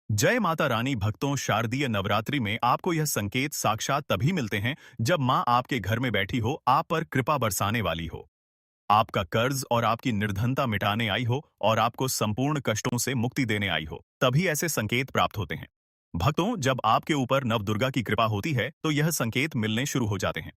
जय माता रानी भक्तों, शारदीय नवरात्रि में आपको यह संकेत साक्षात तभी मिलते हैं जब माँ आपके घर में बैठी हो, आप पर कृपा बरसाने वाली हो, आपका कर्ज और आपकी निर्धनता मिटाने आई हो और आपको संपूर्ण कष्टों से मुक्ति देने आई हो। तभी ऐसे संकेत प्राप्त होते हैं। भक्तों, जब आपके ऊपर नवदुर्गा की कृपा होती है तो यह संकेत मिलने शुरू हो जाते हैं।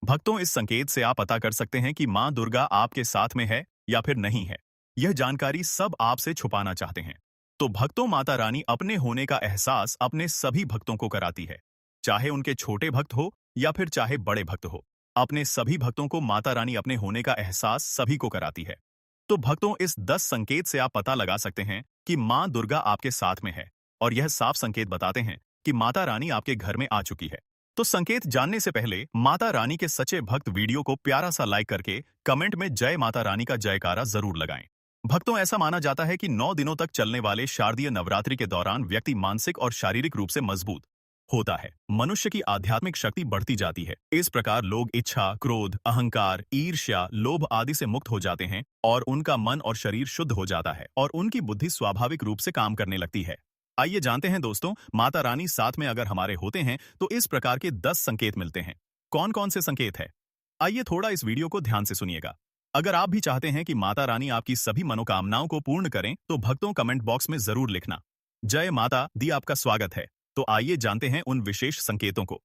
भक्तों, इस संकेत से आप पता कर सकते हैं कि माँ दुर्गा आपके साथ में है या फिर नहीं है। यह जानकारी सब आपसे छुपाना चाहते हैं। तो भक्तों, माता रानी अपने होने का एहसास अपने सभी भक्तों को कराती है। चाहे उनके छोटे भक्त हो या फिर चाहे बड़े भक्त हो, अपने सभी भक्तों को माता रानी अपने होने का एहसास सभी को कराती है। तो भक्तों, इस 10 संकेत से आप पता लगा सकते हैं कि माँ दुर्गा आपके साथ में है और यह साफ संकेत बताते हैं कि माता रानी आपके घर में आ चुकी है। तो संकेत जानने से पहले माता रानी के सच्चे भक्त वीडियो को प्यारा सा लाइक करके कमेंट में जय माता रानी का जयकारा जरूर लगाएं। भक्तों, ऐसा माना जाता है कि 9 दिनों तक चलने वाले शारदीय नवरात्रि के दौरान व्यक्ति मानसिक और शारीरिक रूप से मजबूत होता है। मनुष्य की आध्यात्मिक शक्ति बढ़ती जाती है। इस प्रकार लोग इच्छा, क्रोध, अहंकार, ईर्ष्या, लोभ आदि से मुक्त हो जाते हैं और उनका मन और शरीर शुद्ध हो जाता है और उनकी बुद्धि स्वाभाविक रूप से काम करने लगती है। आइए जानते हैं दोस्तों, माता रानी साथ में अगर हमारे होते हैं तो इस प्रकार के 10 संकेत मिलते हैं। कौन कौन से संकेत है? आइए थोड़ा इस वीडियो को ध्यान से सुनिएगा। अगर आप भी चाहते हैं कि माता रानी आपकी सभी मनोकामनाओं को पूर्ण करें तो भक्तों, कमेंट बॉक्स में जरूर लिखना। जय माता दी आपका स्वागत है। तो आइए जानते हैं उन विशेष संकेतों को।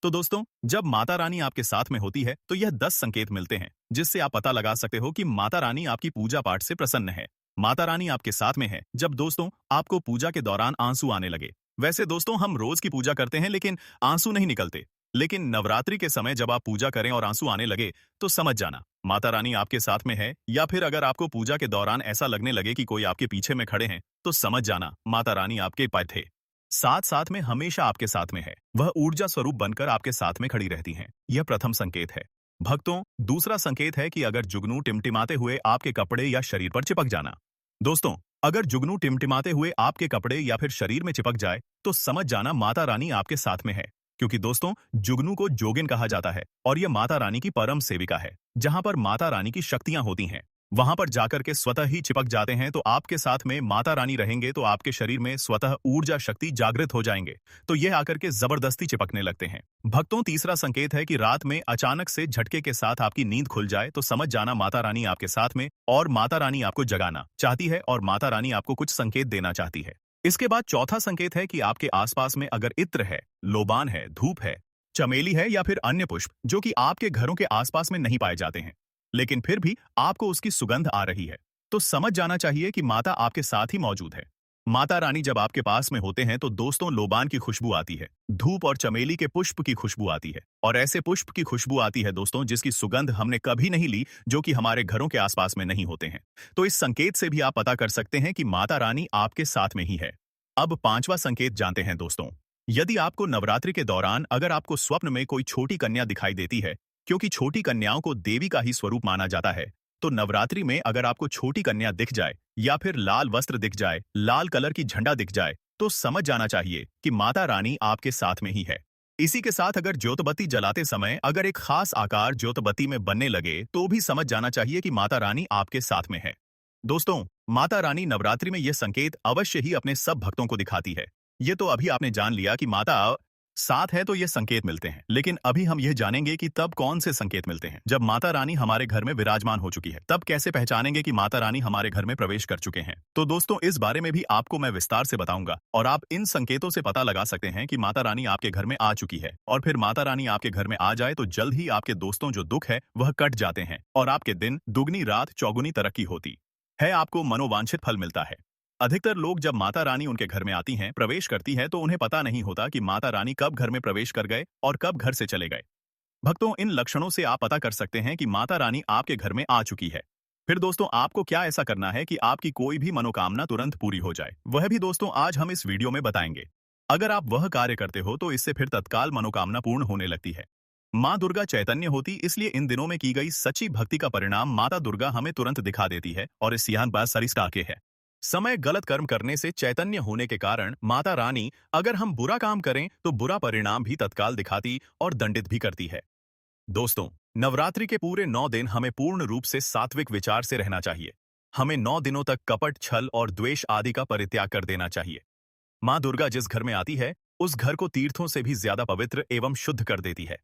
तो दोस्तों, जब माता रानी आपके साथ में होती है तो यह 10 संकेत मिलते हैं जिससे आप पता लगा सकते हो कि माता रानी आपकी पूजा पाठ से प्रसन्न है। माता रानी आपके साथ में है जब दोस्तों आपको पूजा के दौरान आंसू आने लगे। वैसे दोस्तों, हम रोज की पूजा करते हैं लेकिन आंसू नहीं निकलते। लेकिन नवरात्रि के समय जब आप पूजा करें और आंसू आने लगे तो समझ जाना माता रानी आपके साथ में है। या फिर अगर आपको पूजा के दौरान ऐसा लगने लगे कि कोई आपके पीछे में खड़े हैं तो समझ जाना माता रानी आपके पास थे। साथ साथ में हमेशा आपके साथ में है, वह ऊर्जा स्वरूप बनकर आपके साथ में खड़ी रहती हैं। यह प्रथम संकेत है। भक्तों, दूसरा संकेत है कि अगर जुगनू टिमटिमाते हुए आपके कपड़े या शरीर पर चिपक जाना। दोस्तों, अगर जुगनू टिमटिमाते हुए आपके कपड़े या फिर शरीर में चिपक जाए तो समझ जाना माता रानी आपके साथ में है। क्योंकि दोस्तों, जुगनू को जोगिन कहा जाता है और यह माता रानी की परम सेविका है। जहां पर माता रानी की शक्तियां होती हैं, वहां पर जाकर के स्वतः ही चिपक जाते हैं। तो आपके साथ में माता रानी रहेंगे तो आपके शरीर में स्वतः ऊर्जा शक्ति जागृत हो जाएंगे, तो यह आकर के जबरदस्ती चिपकने लगते हैं। भक्तों, तीसरा संकेत है कि रात में अचानक से झटके के साथ आपकी नींद खुल जाए तो समझ जाना माता रानी आपके साथ में और माता रानी आपको जगाना चाहती है और माता रानी आपको कुछ संकेत देना चाहती है। इसके बाद चौथा संकेत है कि आपके आसपास में अगर इत्र है, लोबान है, धूप है, चमेली है या फिर अन्य पुष्प जो कि आपके घरों के आसपास में नहीं पाए जाते हैं, लेकिन फिर भी आपको उसकी सुगंध आ रही है, तो समझ जाना चाहिए कि माता आपके साथ ही मौजूद है। माता रानी जब आपके पास में होते हैं तो दोस्तों, लोबान की खुशबू आती है, धूप और चमेली के पुष्प की खुशबू आती है और ऐसे पुष्प की खुशबू आती है दोस्तों जिसकी सुगंध हमने कभी नहीं ली, जो कि हमारे घरों के आसपास में नहीं होते हैं। तो इस संकेत से भी आप पता कर सकते हैं कि माता रानी आपके साथ में ही है। अब पांचवा संकेत जानते हैं दोस्तों। यदि आपको नवरात्रि के दौरान अगर आपको स्वप्न में कोई छोटी कन्या दिखाई देती है, क्योंकि छोटी कन्याओं को देवी का ही स्वरूप माना जाता है, तो नवरात्रि में अगर आपको छोटी कन्या दिख जाए या फिर लाल वस्त्र दिख जाए, लाल कलर की झंडा दिख जाए, तो समझ जाना चाहिए कि माता रानी आपके साथ में ही है। इसी के साथ अगर ज्योतबत्ती जलाते समय अगर एक खास आकार ज्योतबत्ती में बनने लगे तो भी समझ जाना चाहिए कि माता रानी आपके साथ में है। दोस्तों, माता रानी नवरात्रि में यह संकेत अवश्य ही अपने सब भक्तों को दिखाती है। ये तो अभी आपने जान लिया कि माता साथ है तो ये संकेत मिलते हैं, लेकिन अभी हम यह जानेंगे कि तब कौन से संकेत मिलते हैं जब माता रानी हमारे घर में विराजमान हो चुकी है। तब कैसे पहचानेंगे कि माता रानी हमारे घर में प्रवेश कर चुके हैं? तो दोस्तों, इस बारे में भी आपको मैं विस्तार से बताऊंगा और आप इन संकेतों से पता लगा सकते हैं कि माता रानी आपके घर में आ चुकी है। और फिर माता रानी आपके घर में आ जाए तो जल्द ही आपके दोस्तों जो दुख है वह कट जाते हैं और आपके दिन दुगनी रात चौगुनी तरक्की होती है, आपको मनोवांछित फल मिलता है। अधिकतर लोग जब माता रानी उनके घर में आती हैं, प्रवेश करती है, तो उन्हें पता नहीं होता कि माता रानी कब घर में प्रवेश कर गए और कब घर से चले गए। भक्तों, इन लक्षणों से आप पता कर सकते हैं कि माता रानी आपके घर में आ चुकी है। फिर दोस्तों, आपको क्या ऐसा करना है कि आपकी कोई भी मनोकामना तुरंत पूरी हो जाए, वह भी दोस्तों आज हम इस वीडियो में बताएंगे। अगर आप वह कार्य करते हो तो इससे फिर तत्काल मनोकामना पूर्ण होने लगती है। माँ दुर्गा चैतन्य होती, इसलिए इन दिनों में की गई सच्ची भक्ति का परिणाम माता दुर्गा हमें तुरंत दिखा देती है और इस यहाँ बात सरिस्ता के है। समय गलत कर्म करने से चैतन्य होने के कारण माता रानी अगर हम बुरा काम करें तो बुरा परिणाम भी तत्काल दिखाती और दंडित भी करती है। दोस्तों, नवरात्रि के पूरे 9 दिन हमें पूर्ण रूप से सात्विक विचार से रहना चाहिए। हमें 9 दिनों तक कपट, छल और द्वेष आदि का परित्याग कर देना चाहिए। माँ दुर्गा जिस घर में आती है, उस घर को तीर्थों से भी ज्यादा पवित्र एवं शुद्ध कर देती है।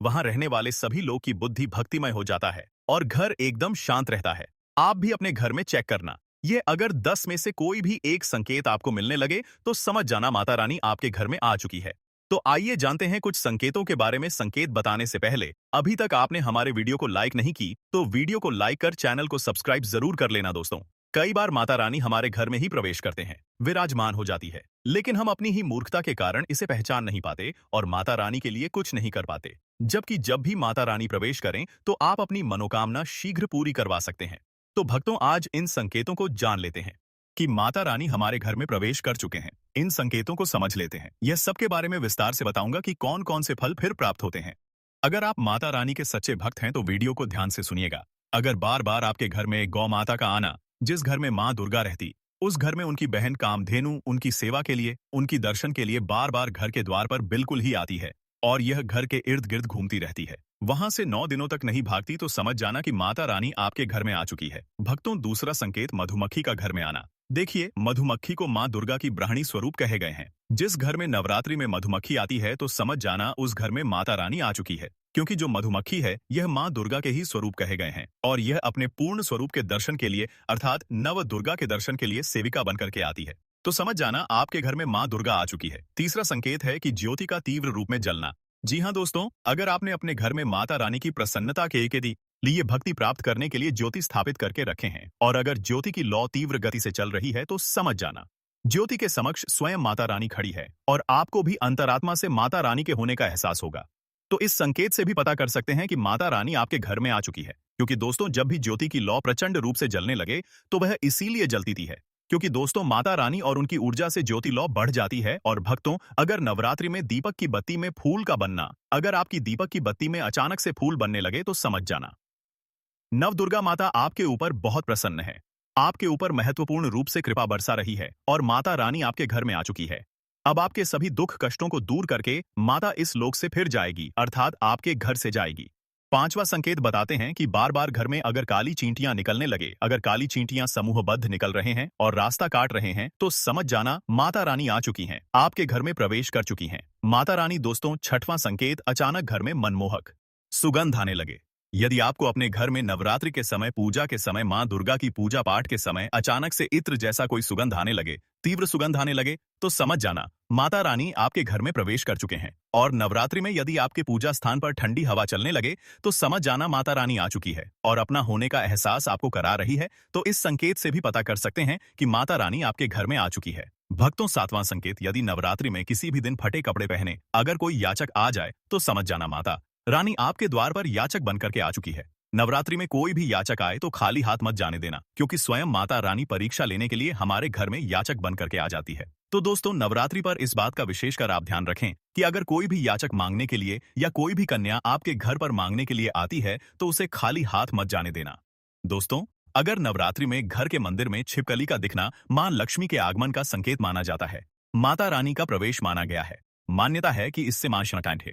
वहां रहने वाले सभी लोग की बुद्धि भक्तिमय हो जाता है और घर एकदम शांत रहता है। आप भी अपने घर में चेक करना। ये अगर 10 में से कोई भी एक संकेत आपको मिलने लगे तो समझ जाना माता रानी आपके घर में आ चुकी है। तो आइए जानते हैं कुछ संकेतों के बारे में। संकेत बताने से पहले अभी तक आपने हमारे वीडियो को लाइक नहीं की तो वीडियो को लाइक कर चैनल को सब्सक्राइब जरूर कर लेना दोस्तों। कई बार माता रानी हमारे घर में ही प्रवेश करते हैं, विराजमान हो जाती है, लेकिन हम अपनी ही मूर्खता के कारण इसे पहचान नहीं पाते और माता रानी के लिए कुछ नहीं कर पाते। जबकि जब भी माता रानी प्रवेश करें तो आप अपनी मनोकामना शीघ्र पूरी करवा सकते हैं। तो भक्तों, आज इन संकेतों को जान लेते हैं कि माता रानी हमारे घर में प्रवेश कर चुके हैं। इन संकेतों को समझ लेते हैं। यह सब के बारे में विस्तार से बताऊंगा कि कौन कौन से फल फिर प्राप्त होते हैं। अगर आप माता रानी के सच्चे भक्त हैं तो वीडियो को ध्यान से सुनिएगा। अगर बार बार आपके घर में गौ माता का आना, जिस घर में माँ दुर्गा रहती, उस घर में उनकी बहन कामधेनु उनकी सेवा के लिए, उनकी दर्शन के लिए बार बार घर के द्वार पर बिल्कुल ही आती है और यह घर के इर्द गिर्द घूमती रहती है, वहां से 9 दिनों तक नहीं भागती, तो समझ जाना कि माता रानी आपके घर में आ चुकी है। भक्तों, दूसरा संकेत मधुमक्खी का घर में आना। देखिए, मधुमक्खी को माँ दुर्गा की ब्राह्मणी स्वरूप कहे गए हैं। जिस घर में नवरात्रि में मधुमक्खी आती है तो समझ जाना उस घर में माता रानी आ चुकी है, क्योंकि जो मधुमक्खी है यह माँ दुर्गा के ही स्वरूप कहे गए हैं और यह अपने पूर्ण स्वरूप के दर्शन के लिए अर्थात नव दुर्गा के दर्शन के लिए सेविका बनकर के आती है। तो समझ जाना आपके घर में माँ दुर्गा आ चुकी है। तीसरा संकेत है कि ज्योति का तीव्र रूप में जलना। जी हाँ दोस्तों, अगर आपने अपने घर में माता रानी की प्रसन्नता के लिए भक्ति प्राप्त करने के लिए ज्योति स्थापित करके रखे हैं और अगर ज्योति की लौ तीव्र गति से चल रही है तो समझ जाना ज्योति के समक्ष स्वयं माता रानी खड़ी है और आपको भी अंतरात्मा से माता रानी के होने का एहसास होगा। तो इस संकेत से भी पता कर सकते हैं कि माता रानी आपके घर में आ चुकी है, क्योंकि दोस्तों जब भी ज्योति की लौ प्रचंड रूप से जलने लगे तो वह इसीलिए जलती थी है क्योंकि दोस्तों माता रानी और उनकी ऊर्जा से ज्योति लौ बढ़ जाती है। और भक्तों, अगर नवरात्रि में दीपक की बत्ती में फूल का बनना, अगर आपकी दीपक की बत्ती में अचानक से फूल बनने लगे तो समझ जाना नव दुर्गा माता आपके ऊपर बहुत प्रसन्न है, आपके ऊपर महत्वपूर्ण रूप से कृपा बरसा रही है और माता रानी आपके घर में आ चुकी है। अब आपके सभी दुख कष्टों को दूर करके माता इस लोक से फिर जाएगी, अर्थात आपके घर से जाएगी। पांचवा संकेत बताते हैं कि बार बार घर में अगर काली चींटियां निकलने लगे, अगर काली चींटियां समूहबद्ध निकल रहे हैं और रास्ता काट रहे हैं तो समझ जाना माता रानी आ चुकी हैं, आपके घर में प्रवेश कर चुकी हैं। माता रानी दोस्तों, छठवां संकेत, अचानक घर में मनमोहक सुगंध आने लगे। यदि आपको अपने घर में नवरात्रि के समय, पूजा के समय, माँ दुर्गा की पूजा पाठ के समय अचानक से इत्र जैसा कोई सुगंध आने लगे, तीव्र सुगंध आने लगे, तो समझ जाना माता रानी आपके घर में प्रवेश कर चुके हैं। और नवरात्रि में यदि आपके पूजा स्थान पर ठंडी हवा चलने लगे तो समझ जाना माता रानी आ चुकी है और अपना होने का एहसास आपको करा रही है। तो इस संकेत से भी पता कर सकते हैं कि माता रानी आपके घर में आ चुकी है। भक्तों, सातवां संकेत, यदि नवरात्रि में किसी भी दिन फटे कपड़े पहने अगर कोई याचक आ जाए तो समझ जाना माता रानी आपके द्वार पर याचक बनकर के आ चुकी है। नवरात्रि में कोई भी याचक आए तो खाली हाथ मत जाने देना, क्योंकि स्वयं माता रानी परीक्षा लेने के लिए हमारे घर में याचक बनकर के आ जाती है। तो दोस्तों, नवरात्रि पर इस बात का विशेषकर आप ध्यान रखें कि अगर कोई भी याचक मांगने के लिए या कोई भी कन्या आपके घर पर मांगने के लिए आती है तो उसे खाली हाथ मत जाने देना। दोस्तों, अगर नवरात्रि में घर के मंदिर में छिपकली का दिखना मां लक्ष्मी के आगमन का संकेत माना जाता है, माता रानी का प्रवेश माना गया है। मान्यता है कि इससे मां शांत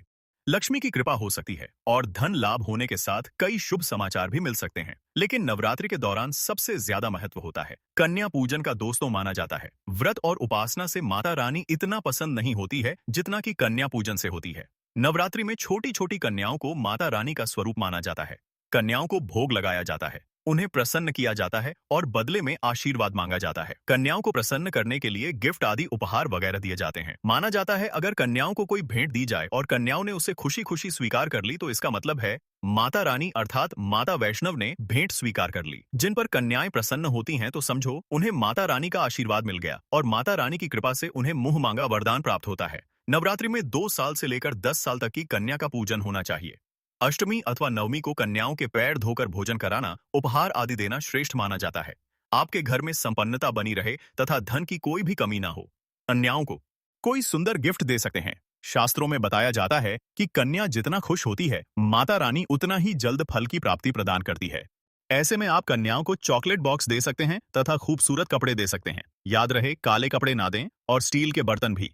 लक्ष्मी की कृपा हो सकती है और धन लाभ होने के साथ कई शुभ समाचार भी मिल सकते हैं। लेकिन नवरात्रि के दौरान सबसे ज्यादा महत्व होता है कन्या पूजन का दोस्तों माना जाता है। व्रत और उपासना से माता रानी इतना पसंद नहीं होती है जितना कि कन्या पूजन से होती है। नवरात्रि में छोटी छोटी कन्याओं को माता रानी का स्वरूप माना जाता है। कन्याओं को भोग लगाया जाता है, उन्हें प्रसन्न किया जाता है और बदले में आशीर्वाद मांगा जाता है। कन्याओं को प्रसन्न करने के लिए गिफ्ट आदि उपहार वगैरह दिए जाते हैं। माना जाता है अगर कन्याओं को कोई भेंट दी जाए और कन्याओं ने उसे खुशी खुशी स्वीकार कर ली तो इसका मतलब है माता रानी अर्थात माता वैष्णव ने भेंट स्वीकार कर ली। जिन पर कन्याएं प्रसन्न होती हैं तो समझो उन्हें माता रानी का आशीर्वाद मिल गया और माता रानी की कृपा से उन्हें मुंह मांगा वरदान प्राप्त होता है। नवरात्रि में 2 साल से लेकर 10 साल तक की कन्या का पूजन होना चाहिए। अष्टमी अथवा नवमी को कन्याओं के पैर धोकर भोजन कराना, उपहार आदि देना श्रेष्ठ माना जाता है। आपके घर में संपन्नता बनी रहे तथा धन की कोई भी कमी ना हो। कन्याओं को कोई सुंदर गिफ्ट दे सकते हैं। शास्त्रों में बताया जाता है कि कन्या जितना खुश होती है, माता रानी उतना ही जल्द फल की प्राप्ति प्रदान करती है। ऐसे में आप कन्याओं को चॉकलेट बॉक्स दे सकते हैं तथा खूबसूरत कपड़े दे सकते हैं। याद रहे, काले कपड़े ना दें और स्टील के बर्तन भी।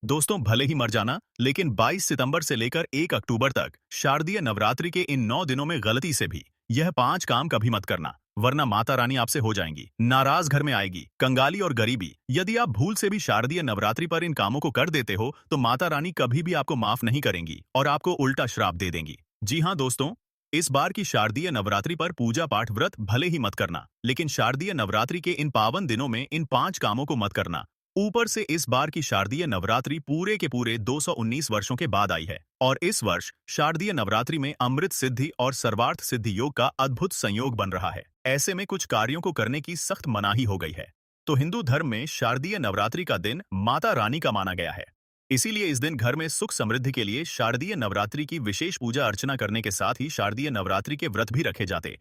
दोस्तों, भले ही मर जाना, लेकिन 22 सितंबर से लेकर 1 अक्टूबर तक शारदीय नवरात्रि के इन 9 दिनों में गलती से भी यह 5 काम कभी मत करना। वरना माता रानी आपसे हो जाएंगी नाराज, घर में आएगी कंगाली और गरीबी। यदि आप भूल से भी शारदीय नवरात्रि पर इन कामों को कर देते हो तो माता रानी कभी भी आपको माफ नहीं करेंगी और आपको उल्टा श्राप दे देंगी। जी हाँ दोस्तों, इस बार की शारदीय नवरात्रि पर पूजा पाठ व्रत भले ही मत करना, लेकिन शारदीय नवरात्रि के इन पावन दिनों में इन 5 कामों को मत करना। ऊपर से इस बार की शारदीय नवरात्रि पूरे के पूरे 219 वर्षों के बाद आई है और इस वर्ष शारदीय नवरात्रि में अमृत सिद्धि और सर्वार्थ सिद्धि योग का अद्भुत संयोग बन रहा है। ऐसे में कुछ कार्यों को करने की सख्त मनाही हो गई है। तो हिंदू धर्म में शारदीय नवरात्रि का दिन माता रानी का माना गया है। इसीलिए इस दिन घर में सुख समृद्धि के लिए शारदीय नवरात्रि की विशेष पूजा अर्चना करने के साथ ही शारदीय नवरात्रि के व्रत भी रखे जाते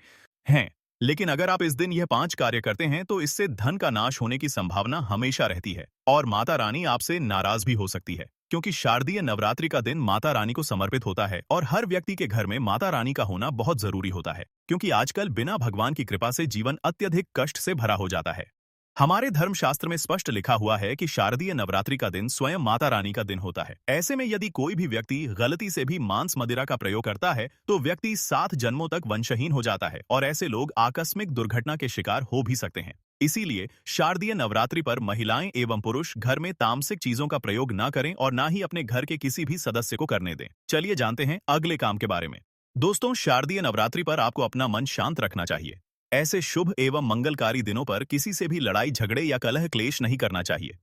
हैं। लेकिन अगर आप इस दिन यह 5 कार्य करते हैं तो इससे धन का नाश होने की संभावना हमेशा रहती है और माता रानी आपसे नाराज भी हो सकती है, क्योंकि शारदीय नवरात्रि का दिन माता रानी को समर्पित होता है और हर व्यक्ति के घर में माता रानी का होना बहुत जरूरी होता है, क्योंकि आजकल बिना भगवान की कृपा से जीवन अत्यधिक कष्ट से भरा हो जाता है। हमारे धर्मशास्त्र में स्पष्ट लिखा हुआ है कि शारदीय नवरात्रि का दिन स्वयं माता रानी का दिन होता है। ऐसे में यदि कोई भी व्यक्ति गलती से भी मांस मदिरा का प्रयोग करता है तो व्यक्ति 7 जन्मों तक वंशहीन हो जाता है और ऐसे लोग आकस्मिक दुर्घटना के शिकार हो भी सकते हैं। इसीलिए शारदीय नवरात्रि पर महिलाएं एवं पुरुष घर में तामसिक चीजों का प्रयोग न करें और न ही अपने घर के किसी भी सदस्य को करने दें। चलिए जानते हैं अगले काम के बारे में। दोस्तों, शारदीय नवरात्रि पर आपको अपना मन शांत रखना चाहिए। ऐसे शुभ एवं मंगलकारी दिनों पर किसी से भी लड़ाई झगड़े या कलह क्लेश नहीं करना चाहिए।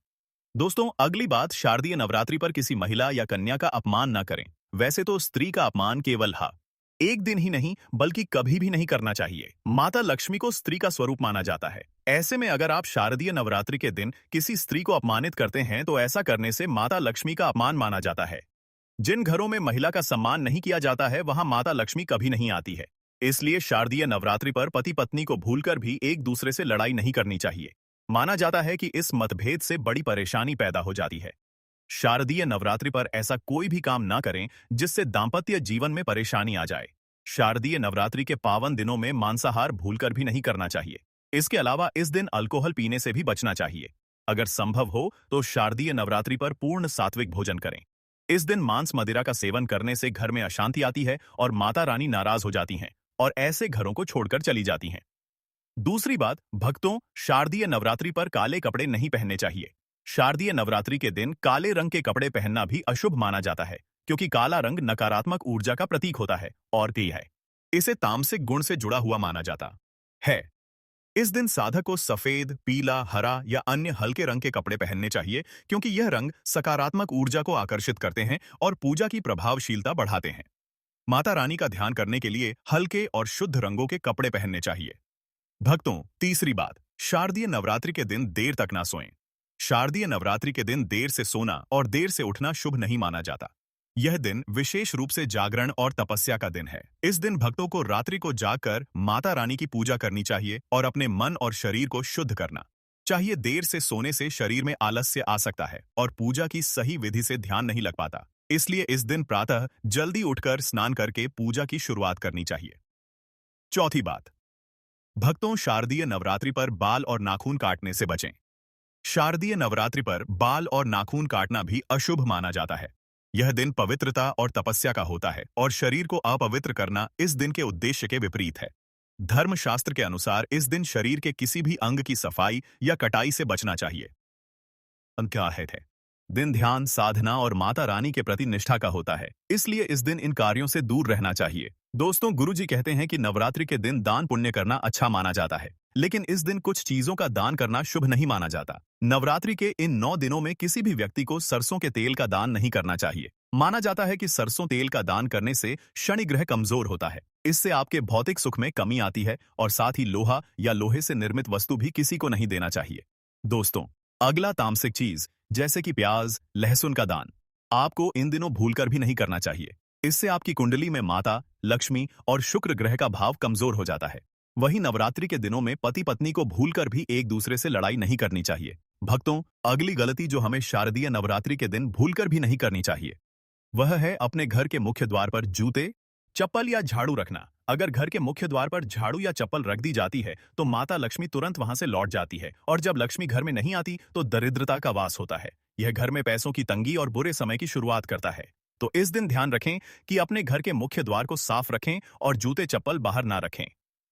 दोस्तों, अगली बात, शारदीय नवरात्रि पर किसी महिला या कन्या का अपमान न करें। वैसे तो स्त्री का अपमान केवल एक दिन ही नहीं बल्कि कभी भी नहीं करना चाहिए। माता लक्ष्मी को स्त्री का स्वरूप माना जाता है। ऐसे में अगर आप शारदीय नवरात्रि के दिन किसी स्त्री को अपमानित करते हैं तो ऐसा करने से माता लक्ष्मी का अपमान माना जाता है। जिन घरों में महिला का सम्मान नहीं किया जाता है वहां माता लक्ष्मी कभी नहीं आती है। इसलिए शारदीय नवरात्रि पर पति पत्नी को भूलकर भी एक दूसरे से लड़ाई नहीं करनी चाहिए। माना जाता है कि इस मतभेद से बड़ी परेशानी पैदा हो जाती है। शारदीय नवरात्रि पर ऐसा कोई भी काम ना करें जिससे दांपत्य जीवन में परेशानी आ जाए। शारदीय नवरात्रि के पावन दिनों में मांसाहार भूलकर भी नहीं करना चाहिए। इसके अलावा इस दिन अल्कोहल पीने से भी बचना चाहिए। अगर संभव हो तो शारदीय नवरात्रि पर पूर्ण सात्विक भोजन करें। इस दिन मांस मदिरा का सेवन करने से घर में अशांति आती है और माता रानी नाराज हो जाती हैं और ऐसे घरों को छोड़कर चली जाती हैं। दूसरी बात, भक्तों, शारदीय नवरात्रि पर काले कपड़े नहीं पहनने चाहिए। शारदीय नवरात्रि के दिन काले रंग के कपड़े पहनना भी अशुभ माना जाता है, क्योंकि काला रंग नकारात्मक ऊर्जा का प्रतीक होता है और है इसे तामसिक गुण से जुड़ा हुआ माना जाता है। इस दिन साधक को सफेद, पीला, हरा या अन्य हल्के रंग के कपड़े पहनने चाहिए, क्योंकि यह रंग सकारात्मक ऊर्जा को आकर्षित करते हैं और पूजा की प्रभावशीलता बढ़ाते हैं। माता रानी का ध्यान करने के लिए हल्के और शुद्ध रंगों के कपड़े पहनने चाहिए। भक्तों, तीसरी बात, शारदीय नवरात्रि के दिन देर तक ना सोएं। शारदीय नवरात्रि के दिन देर से सोना और देर से उठना शुभ नहीं माना जाता। यह दिन विशेष रूप से जागरण और तपस्या का दिन है। इस दिन भक्तों को रात्रि को जागकर माता रानी की पूजा करनी चाहिए और अपने मन और शरीर को शुद्ध करना चाहिए। देर से सोने से शरीर में आलस्य आ सकता है और पूजा की सही विधि से ध्यान नहीं लग पाता। इसलिए इस दिन प्रातः जल्दी उठकर स्नान करके पूजा की शुरुआत करनी चाहिए। चौथी बात, भक्तों, शारदीय नवरात्रि पर बाल और नाखून काटने से बचें। शारदीय नवरात्रि पर बाल और नाखून काटना भी अशुभ माना जाता है। यह दिन पवित्रता और तपस्या का होता है और शरीर को अपवित्र करना इस दिन के उद्देश्य के विपरीत है। धर्मशास्त्र के अनुसार इस दिन शरीर के किसी भी अंग की सफाई या कटाई से बचना चाहिए। क्या है दिन ध्यान, साधना और माता रानी के प्रति निष्ठा का होता है, इसलिए इस दिन इन कार्यों से दूर रहना चाहिए। दोस्तों, गुरुजी कहते हैं कि नवरात्रि के दिन दान पुण्य करना अच्छा माना जाता है, लेकिन इस दिन कुछ चीजों का दान करना शुभ नहीं माना जाता। नवरात्रि के इन 9 दिनों में किसी भी व्यक्ति को सरसों के तेल का दान नहीं करना चाहिए। माना जाता है कि सरसों तेल का दान करने से शनि ग्रह कमजोर होता है। इससे आपके भौतिक सुख में कमी आती है और साथ ही लोहा या लोहे से निर्मित वस्तु भी किसी को नहीं देना चाहिए। दोस्तों, अगला तामसिक चीज जैसे कि प्याज, लहसुन का दान आपको इन दिनों भूलकर भी नहीं करना चाहिए। इससे आपकी कुंडली में माता, लक्ष्मी और शुक्र ग्रह का भाव कमजोर हो जाता है। वहीं नवरात्रि के दिनों में पति पत्नी को भूलकर भी एक दूसरे से लड़ाई नहीं करनी चाहिए। भक्तों, अगली गलती जो हमें शारदीय नवरात्रि के दिन भूलकर भी नहीं करनी चाहिए वह है अपने घर के मुख्य द्वार पर जूते, चप्पल या झाड़ू रखना। अगर घर के मुख्य द्वार पर झाड़ू या चप्पल रख दी जाती है तो माता लक्ष्मी तुरंत वहां से लौट जाती है और जब लक्ष्मी घर में नहीं आती तो दरिद्रता का वास होता है। यह घर में पैसों की तंगी और बुरे समय की शुरुआत करता है। तो इस दिन ध्यान रखें कि अपने घर के मुख्य द्वार को साफ रखें और जूते चप्पल बाहर ना रखें।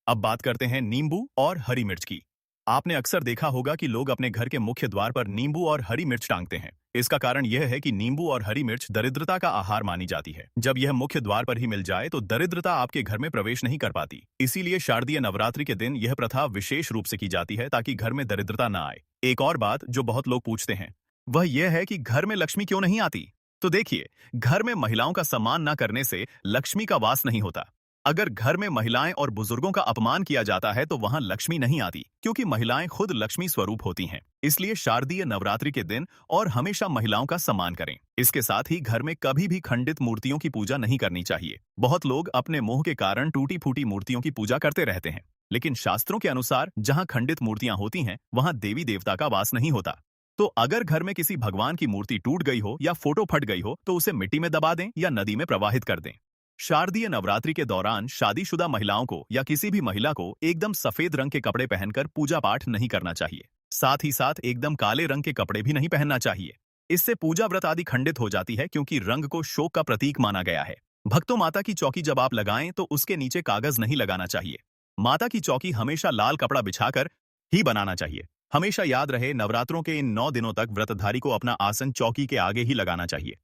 अब बात करते हैं नींबू और हरी मिर्च की। आपने अक्सर देखा होगा कि लोग अपने घर के मुख्य द्वार पर नींबू और हरी मिर्च टांगते हैं। इसका कारण यह है कि नींबू और हरी मिर्च दरिद्रता का आहार मानी जाती है। जब यह मुख्य द्वार पर ही मिल जाए तो दरिद्रता आपके घर में प्रवेश नहीं कर पाती। इसीलिए शारदीय नवरात्रि के दिन यह प्रथा विशेष रूप से की जाती है ताकि घर में दरिद्रता ना आए। एक और बात जो बहुत लोग पूछते हैं वह यह है कि घर में लक्ष्मी क्यों नहीं आती। तो देखिए, घर में महिलाओं का सम्मान न करने से लक्ष्मी का वास नहीं होता। अगर घर में महिलाएं और बुजुर्गों का अपमान किया जाता है तो वहां लक्ष्मी नहीं आती, क्योंकि महिलाएं खुद लक्ष्मी स्वरूप होती हैं। इसलिए शारदीय नवरात्रि के दिन और हमेशा महिलाओं का सम्मान करें। इसके साथ ही घर में कभी भी खंडित मूर्तियों की पूजा नहीं करनी चाहिए। बहुत लोग अपने मोह के कारण टूटी फूटी मूर्तियों की पूजा करते रहते हैं, लेकिन शास्त्रों के अनुसार जहां खंडित मूर्तियां होती हैं वहां देवी देवता का वास नहीं होता। तो अगर घर में किसी भगवान की मूर्ति टूट गई हो या फोटो फट गई हो तो उसे मिट्टी में दबा दें या नदी में प्रवाहित कर दें। शारदीय नवरात्रि के दौरान शादीशुदा महिलाओं को या किसी भी महिला को एकदम सफेद रंग के कपड़े पहनकर पूजा पाठ नहीं करना चाहिए। साथ ही साथ एकदम काले रंग के कपड़े भी नहीं पहनना चाहिए। इससे पूजा व्रत आदि खंडित हो जाती है, क्योंकि रंग को शोक का प्रतीक माना गया है। भक्तों, माता की चौकी जब आप लगाएं तो उसके नीचे कागज नहीं लगाना चाहिए। माता की चौकी हमेशा लाल कपड़ा बिछाकर ही बनाना चाहिए। हमेशा याद रहे, नवरात्रों के इन 9 दिनों तक व्रतधारी को अपना आसन चौकी के आगे ही लगाना चाहिए।